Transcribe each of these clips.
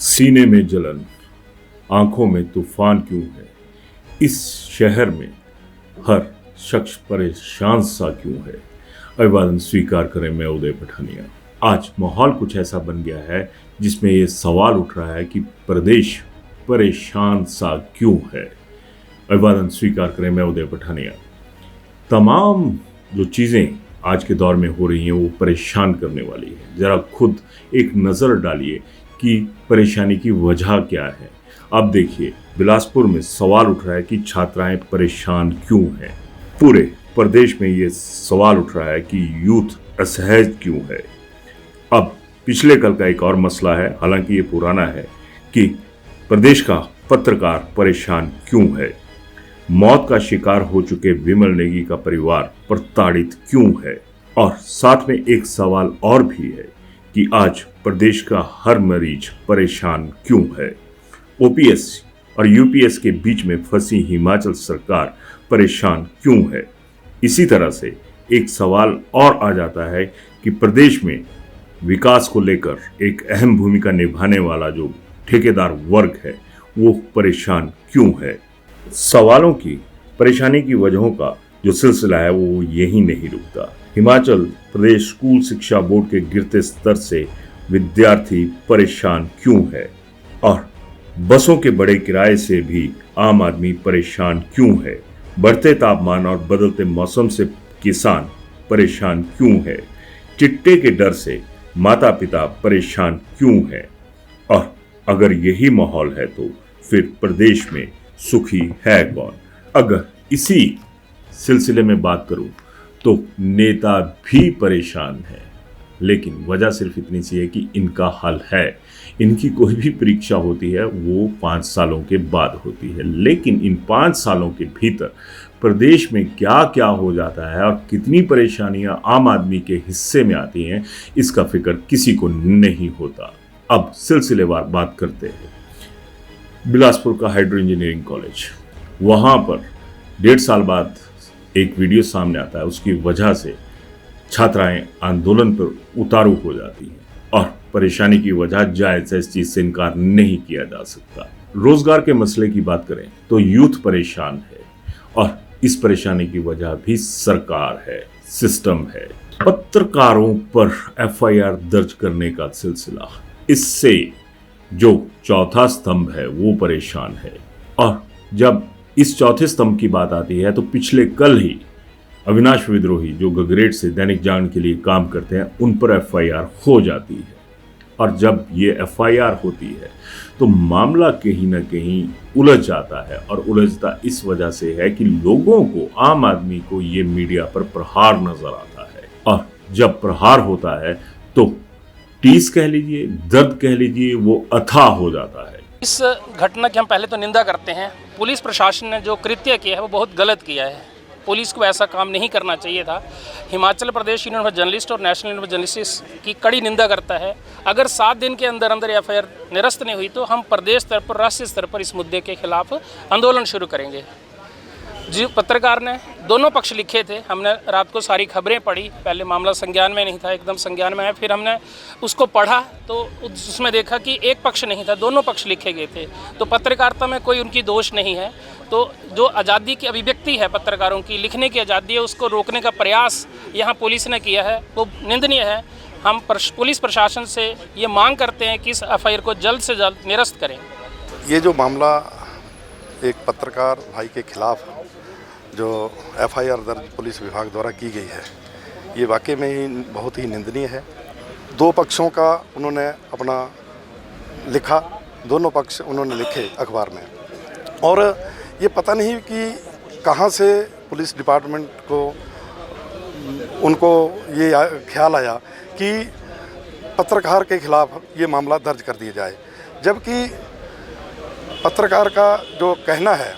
सीने में जलन, आंखों में तूफान क्यों है। इस शहर में हर शख्स परेशान सा क्यों है। अभिवादन स्वीकार करें, मैं उदय पठानिया। आज माहौल कुछ ऐसा बन गया है जिसमें ये सवाल उठ रहा है कि प्रदेश परेशान सा क्यों है। अभिवादन स्वीकार करें, मैं उदय पठानिया। तमाम जो चीज़ें आज के दौर में हो रही हैं वो परेशान करने वाली है। ज़रा खुद एक नज़र डालिए कि परेशानी की वजह क्या है। अब देखिए, बिलासपुर में सवाल उठ रहा है कि छात्राएं परेशान क्यों हैं। पूरे प्रदेश में ये सवाल उठ रहा है कि यूथ असहज क्यों है। अब पिछले कल का एक और मसला है, हालांकि ये पुराना है, कि प्रदेश का पत्रकार परेशान क्यों है। मौत का शिकार हो चुके विमल नेगी का परिवार प्रताड़ित क्यों है। और साथ में एक सवाल और भी है कि आज प्रदेश का हर मरीज परेशान क्यों है। ओपीएस और यूपीएस के बीच में फंसी हिमाचल सरकार परेशान क्यों है। इसी तरह से एक सवाल और आ जाता है कि प्रदेश में विकास को लेकर एक अहम भूमिका निभाने वाला जो ठेकेदार वर्ग है वो परेशान क्यों है। सवालों की, परेशानी की वजहों का जो सिलसिला है वो यही नहीं रुकता। हिमाचल प्रदेश स्कूल शिक्षा बोर्ड के गिरते स्तर से विद्यार्थी परेशान क्यों है। और बसों के बड़े किराए से भी आम आदमी परेशान क्यों है। बढ़ते तापमान और बदलते मौसम से किसान परेशान क्यों है। चिट्टे के डर से माता पिता परेशान क्यों है। और अगर यही माहौल है तो फिर प्रदेश में सुखी है कौन। अगर इसी सिलसिले में बात करूं तो नेता भी परेशान है, लेकिन वजह सिर्फ इतनी सी है कि इनका हल है। इनकी कोई भी परीक्षा होती है वो 5 सालों के बाद होती है, लेकिन इन 5 सालों के भीतर प्रदेश में क्या क्या हो जाता है और कितनी परेशानियां आम आदमी के हिस्से में आती हैं, इसका फिक्र किसी को नहीं होता। अब सिलसिलेवार बात करते हैं। बिलासपुर का हाइड्रो इंजीनियरिंग कॉलेज, वहाँ पर 1.5 साल बाद एक वीडियो सामने आता है। उसकी वजह से छात्राएं आंदोलन पर उतारू हो जाती हैं और परेशानी की वजह जायज़ है, इस चीज़ से इनकार नहीं किया जा सकता। रोजगार के मसले की बात करें तो यूथ परेशान है और इस परेशानी की वजह भी सरकार है, सिस्टम है। पत्रकारों पर एफआईआर दर्ज करने का सिलसिला, इससे जो चौथा स्तंभ है वो परेशान है। और जब इस चौथे स्तंभ की बात आती है तो पिछले कल ही अविनाश विद्रोही जो गगरेट से दैनिक जागरण के लिए काम करते हैं उन पर एफआईआर हो जाती है। और जब ये एफआईआर होती है तो मामला कहीं ना कहीं उलझ जाता है, और उलझता इस वजह से है कि लोगों को, आम आदमी को ये मीडिया पर प्रहार नजर आता है। और जब प्रहार होता है तो टीस कह लीजिए, दर्द कह लीजिए, वो अथाह हो जाता है। इस घटना की हम पहले तो निंदा करते हैं। पुलिस प्रशासन ने जो कृत्य किया है वो बहुत गलत किया है। पुलिस को ऐसा काम नहीं करना चाहिए था। Himachal Pradesh union of journalist और नेशनल यूनियन ऑफ जर्नलिस्ट की कड़ी निंदा करता है। अगर 7 दिन के अंदर अंदर एफआईआर निरस्त नहीं हुई तो हम प्रदेश स्तर पर, राष्ट्रीय स्तर पर इस मुद्दे के खिलाफ आंदोलन शुरू करेंगे। जी, पत्रकार ने दोनों पक्ष लिखे थे। हमने रात को सारी खबरें पढ़ी। पहले मामला संज्ञान में नहीं था, एकदम संज्ञान में आया। फिर हमने उसको पढ़ा तो उसमें देखा कि एक पक्ष नहीं था, दोनों पक्ष लिखे गए थे। तो पत्रकारिता में कोई उनकी दोष नहीं है। तो जो आज़ादी की अभिव्यक्ति है, पत्रकारों की लिखने की आज़ादी है, उसको रोकने का प्रयास यहाँ पुलिस ने किया है, वो निंदनीय है। हम पुलिस प्रशासन से ये मांग करते हैं कि इस एफआईआर को जल्द से जल्द निरस्त करें। ये जो मामला एक पत्रकार भाई के खिलाफ जो एफआईआर दर्ज पुलिस विभाग द्वारा की गई है, ये वाकई में ही बहुत ही निंदनीय है। 2 पक्षों का उन्होंने अपना लिखा, दोनों पक्ष उन्होंने लिखे अखबार में। और ये पता नहीं कि कहाँ से पुलिस डिपार्टमेंट को उनको ये ख्याल आया कि पत्रकार के खिलाफ ये मामला दर्ज कर दिया जाए, जबकि पत्रकार का जो कहना है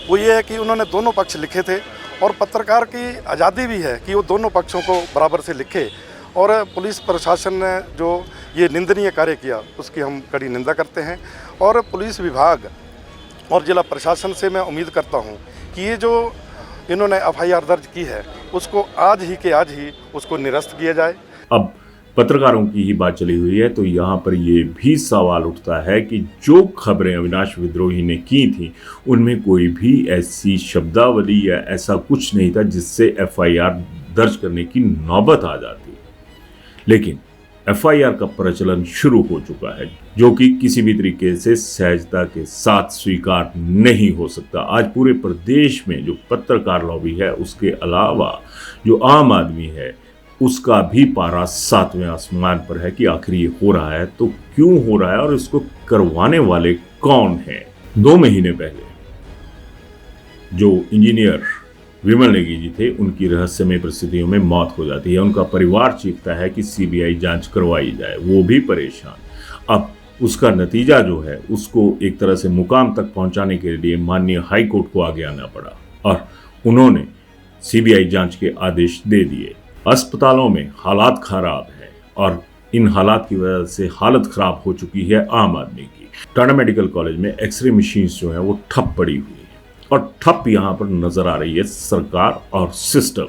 वो ये है कि उन्होंने दोनों पक्ष लिखे थे और पत्रकार की आज़ादी भी है कि वो दोनों पक्षों को बराबर से लिखे। और पुलिस प्रशासन ने जो ये निंदनीय कार्य किया उसकी हम कड़ी निंदा करते हैं। और पुलिस विभाग और जिला प्रशासन से मैं उम्मीद करता हूँ कि ये जो इन्होंने एफआईआर दर्ज की है उसको आज ही के आज ही उसको निरस्त किया जाए। अब पत्रकारों की ही बात चली हुई है, तो यहाँ पर ये भी सवाल उठता है कि जो खबरें अविनाश विद्रोही ने की थी उनमें कोई भी ऐसी शब्दावली या ऐसा कुछ नहीं था जिससे एफआईआर दर्ज करने की नौबत आ जाती। लेकिन एफआईआर का प्रचलन शुरू हो चुका है, जो कि किसी भी तरीके से सहजता के साथ स्वीकार नहीं हो सकता। आज पूरे प्रदेश में जो पत्रकार लॉबी है, उसके अलावा जो आम आदमी है, उसका भी पारा 7वें आसमान पर है कि आखिर ये हो रहा है तो क्यों हो रहा है और इसको करवाने वाले कौन हैं। 2 महीने पहले जो इंजीनियर विमल नेगी जी थे, उनकी रहस्यमय परिस्थितियों में मौत हो जाती है। उनका परिवार चीखता है कि सीबीआई जांच करवाई जाए, वो भी परेशान। अब उसका नतीजा जो है उसको एक तरह से मुकाम तक पहुंचाने के लिए माननीय हाई कोर्ट को आगे आना पड़ा और उन्होंने सीबीआई जांच के आदेश दे दिए। अस्पतालों में हालात खराब है और इन हालात की वजह से हालत खराब हो चुकी है आम आदमी की। टाटा मेडिकल कॉलेज में एक्सरे मशीन्स जो है वो ठप पड़ी हुई है और ठप यहाँ पर नजर आ रही है सरकार और सिस्टम।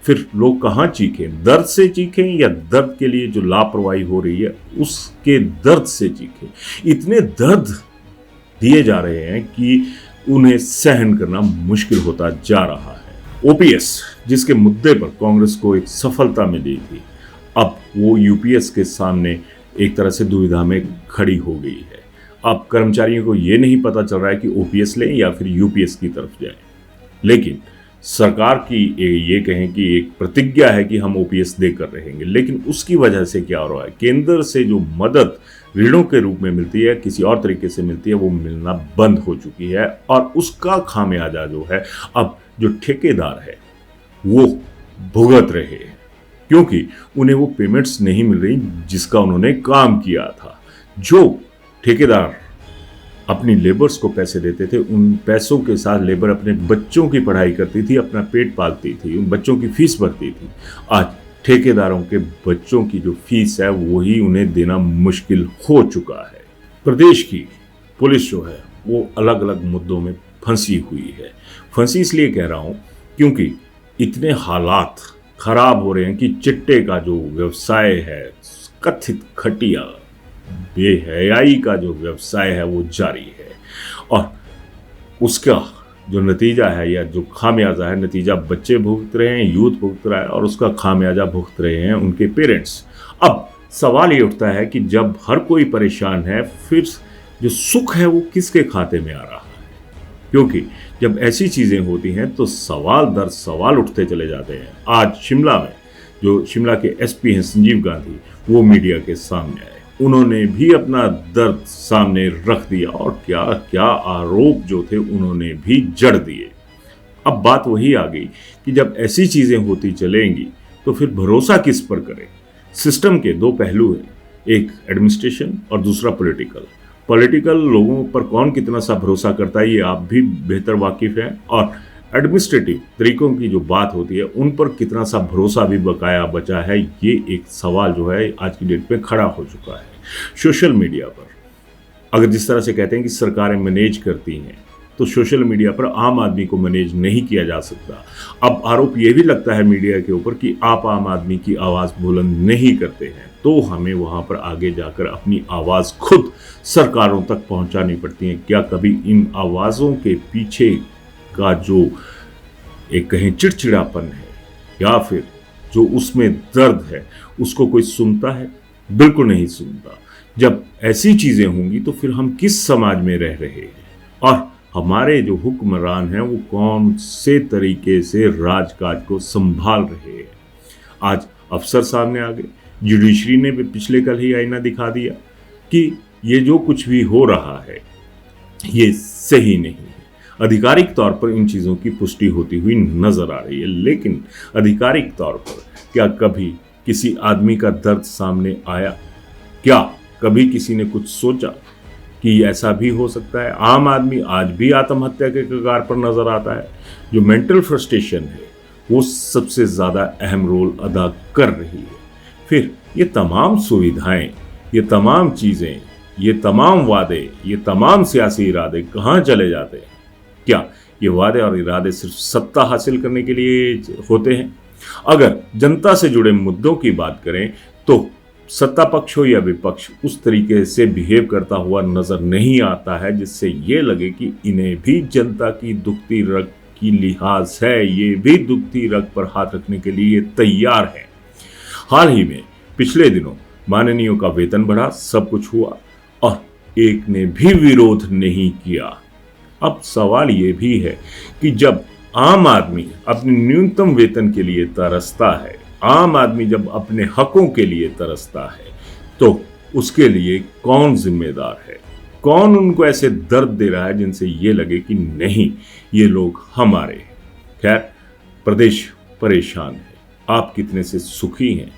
फिर लोग कहाँ चीखें? दर्द से चीखें या दर्द के लिए जो लापरवाही हो रही है उसके दर्द से चीखें? इतने दर्द दिए जा रहे हैं कि उन्हें सहन करना मुश्किल होता जा रहा है। ओपीएस जिसके मुद्दे पर कांग्रेस को एक सफलता मिली थी, अब वो यूपीएस के सामने एक तरह से दुविधा में खड़ी हो गई है। अब कर्मचारियों को ये नहीं पता चल रहा है कि ओपीएस लें या फिर यूपीएस की तरफ जाएं। लेकिन सरकार की ये कहें कि एक प्रतिज्ञा है कि हम ओपीएस देकर रहेंगे, लेकिन उसकी वजह से क्या हो रहा है? केंद्र से जो मदद ऋणों के रूप में मिलती है, किसी और तरीके से मिलती है, वो मिलना बंद हो चुकी है और उसका खामियाजा जो है अब जो ठेकेदार है वो भुगत रहे हैं, क्योंकि उन्हें वो पेमेंट्स नहीं मिल रही जिसका उन्होंने काम किया था। जो ठेकेदार अपनी लेबर्स को पैसे देते थे, उन पैसों के साथ लेबर अपने बच्चों की पढ़ाई करती थी, अपना पेट पालती थी, उन बच्चों की फीस भरती थी। आज ठेकेदारों के बच्चों की जो फीस है वही उन्हें देना मुश्किल हो चुका है। प्रदेश की पुलिस जो है वो अलग अलग मुद्दों में फंसी हुई है। फंसी इसलिए कह रहा हूं क्योंकि इतने हालात खराब हो रहे हैं कि चिट्टे का जो व्यवसाय है, कथित घटिया बेहयाई का जो व्यवसाय है वो जारी है और उसका जो नतीजा है या जो खामियाजा है, नतीजा बच्चे भुगत रहे हैं, यूथ भुगत रहा है और उसका खामियाजा भुगत रहे हैं उनके पेरेंट्स। अब सवाल ये उठता है कि जब हर कोई परेशान है, फिर जो सुख है वो किसके खाते में आ रहा है? क्योंकि जब ऐसी चीज़ें होती हैं तो सवाल दर सवाल उठते चले जाते हैं। आज शिमला में जो शिमला के एसपी हैं संजीव गांधी, वो मीडिया के सामने आए, उन्होंने भी अपना दर्द सामने रख दिया और क्या क्या आरोप जो थे उन्होंने भी जड़ दिए। अब बात वही आ गई कि जब ऐसी चीज़ें होती चलेंगी तो फिर भरोसा किस पर करें? सिस्टम के 2 पहलू हैं, एक एडमिनिस्ट्रेशन और दूसरा पॉलिटिकल लोगों पर कौन कितना सा भरोसा करता है ये आप भी बेहतर वाकिफ हैं, और एडमिनिस्ट्रेटिव तरीकों की जो बात होती है उन पर कितना सा भरोसा भी बकाया बचा है, ये एक सवाल जो है आज की डेट में खड़ा हो चुका है। सोशल मीडिया पर अगर जिस तरह से कहते हैं कि सरकारें मैनेज करती हैं, तो सोशल मीडिया पर आम आदमी को मैनेज नहीं किया जा सकता। अब आरोप ये भी लगता है मीडिया के ऊपर कि आप आम आदमी की आवाज़ बुलंद नहीं करते हैं, तो हमें वहाँ पर आगे जाकर अपनी आवाज़ खुद सरकारों तक पहुँचानी पड़ती है। क्या कभी इन आवाज़ों के पीछे का जो एक कहें चिड़चिड़ापन है या फिर जो उसमें दर्द है उसको कोई सुनता है? बिल्कुल नहीं सुनता। जब ऐसी चीज़ें होंगी तो फिर हम किस समाज में रह रहे हैं और हमारे जो हुक्मरान हैं वो कौन से तरीके से राजकाज को संभाल रहे हैं? आज अफसर सामने आ गए, जुडिशरी ने भी पिछले कल ही आईना दिखा दिया कि ये जो कुछ भी हो रहा है ये सही नहीं है। आधिकारिक तौर पर इन चीज़ों की पुष्टि होती हुई नजर आ रही है, लेकिन आधिकारिक तौर पर क्या कभी किसी आदमी का दर्द सामने आया? क्या कभी किसी ने कुछ सोचा कि ऐसा भी हो सकता है? आम आदमी आज भी आत्महत्या के कगार पर नजर आता है। जो मेंटल फ्रस्ट्रेशन है वो सबसे ज़्यादा अहम रोल अदा कर रही है। फिर ये तमाम सुविधाएं, ये तमाम चीज़ें, ये तमाम वादे, ये तमाम सियासी इरादे कहाँ चले जाते हैं? क्या ये वादे और इरादे सिर्फ सत्ता हासिल करने के लिए होते हैं? अगर जनता से जुड़े मुद्दों की बात करें तो सत्ता पक्ष हो या विपक्ष उस तरीके से बिहेव करता हुआ नजर नहीं आता है जिससे ये लगे कि इन्हें भी जनता की दुखती रग की लिहाज है, ये भी दुखती रग पर हाथ रखने के लिए तैयार है। हाल ही में पिछले दिनों माननीयों का वेतन बढ़ा, सब कुछ हुआ और एक ने भी विरोध नहीं किया। अब सवाल ये भी है कि जब आम आदमी अपने न्यूनतम वेतन के लिए तरसता है, आम आदमी जब अपने हकों के लिए तरसता है, तो उसके लिए कौन जिम्मेदार है? कौन उनको ऐसे दर्द दे रहा है जिनसे ये लगे कि नहीं, ये लोग हमारे हैं? खैर, प्रदेश परेशान है। आप कितने से सुखी हैं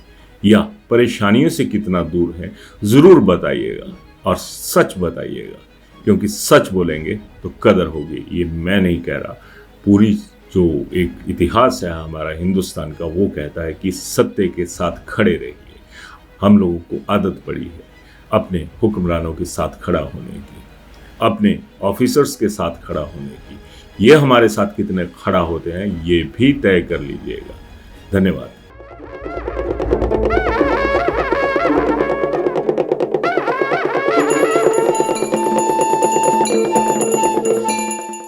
या परेशानियों से कितना दूर हैं, जरूर बताइएगा और सच बताइएगा, क्योंकि सच बोलेंगे तो कदर होगी। ये मैं नहीं कह रहा, पूरी जो एक इतिहास है हमारा हिंदुस्तान का वो कहता है कि सत्य के साथ खड़े रहिए। हम लोगों को आदत पड़ी है अपने हुक्मरानों के साथ खड़ा होने की, अपने ऑफिसर्स के साथ खड़ा होने की। ये हमारे साथ कितने खड़ा होते हैं ये भी तय कर लीजिएगा। धन्यवाद।